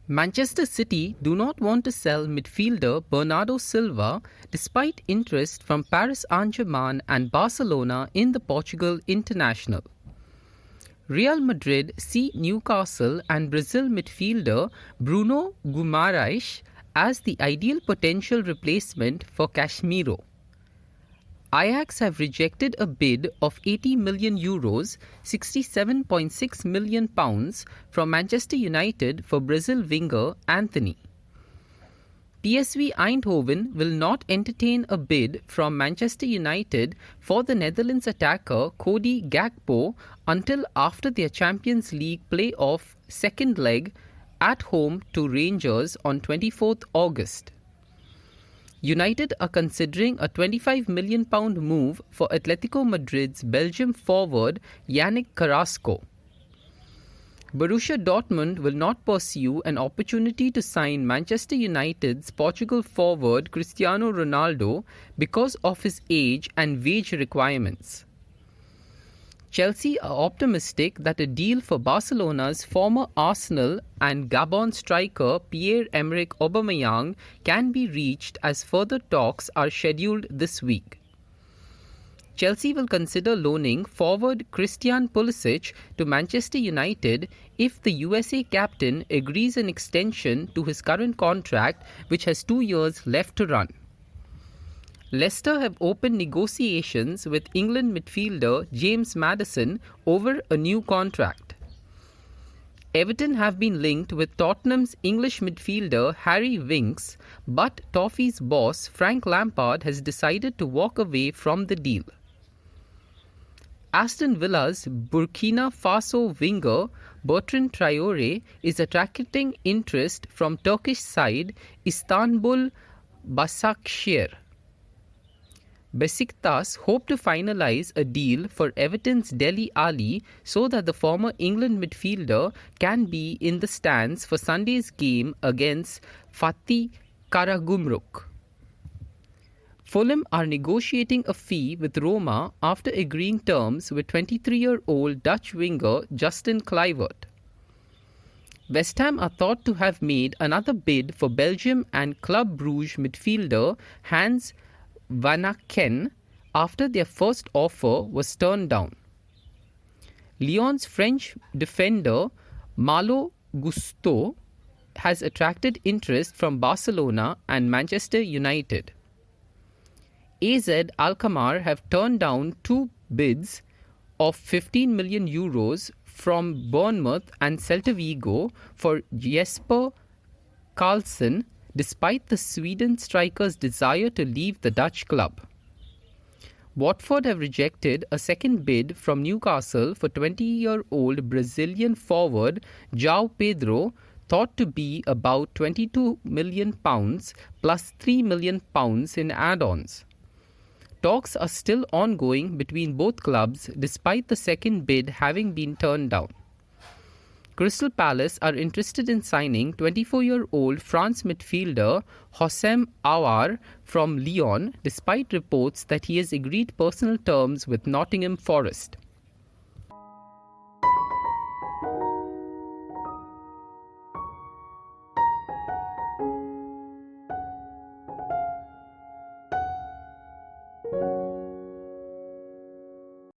Manchester City do not want to sell midfielder Bernardo Silva despite interest from Paris Saint-Germain and Barcelona in the Portugal international. Real Madrid see Newcastle and Brazil midfielder Bruno Guimaraes as the ideal potential replacement for Casemiro. Ajax have rejected a bid of €80 million, £67.6 million from Manchester United for Brazil winger Antony. PSV Eindhoven will not entertain a bid from Manchester United for the Netherlands attacker Cody Gakpo until after their Champions League play-off second leg at home to Rangers on 24th August. United are considering a £25 million move for Atletico Madrid's Belgium forward Yannick Carrasco. Borussia Dortmund will not pursue an opportunity to sign Manchester United's Portugal forward Cristiano Ronaldo because of his age and wage requirements. Chelsea are optimistic that a deal for Barcelona's former Arsenal and Gabon striker Pierre-Emerick Aubameyang can be reached as further talks are scheduled this week. Chelsea will consider loaning forward Christian Pulisic to Manchester United if the USA captain agrees an extension to his current contract, which has 2 years left to run. Leicester have opened negotiations with England midfielder James Maddison over a new contract. Everton have been linked with Tottenham's English midfielder Harry Winks, but Toffee's boss Frank Lampard has decided to walk away from the deal. Aston Villa's Burkina Faso winger Bertrand Traore is attracting interest from Turkish side Istanbul Başakşehir. Besiktas hope to finalize a deal for Everton's Dele Alli so that the former England midfielder can be in the stands for Sunday's game against Fatih Karagümrük. Fulham are negotiating a fee with Roma after agreeing terms with 23-year-old Dutch winger Justin Kluivert. West Ham are thought to have made another bid for Belgium and Club Brugge midfielder Hans Vanaken after their first offer was turned down. Lyon's French defender Malo has attracted interest from Barcelona and Manchester United. AZ Alkmaar have turned down 2 bids of €15 million from Bournemouth and Celta Vigo for Jesper Karlsson, despite the Sweden striker's desire to leave the Dutch club. Watford have rejected a second bid from Newcastle for 20-year-old Brazilian forward Joao Pedro, thought to be about £22 million plus £3 million in add-ons. Talks are still ongoing between both clubs despite the second bid having been turned down. Crystal Palace are interested in signing 24-year-old France midfielder Houssem Aouar from Lyon despite reports that he has agreed personal terms with Nottingham Forest.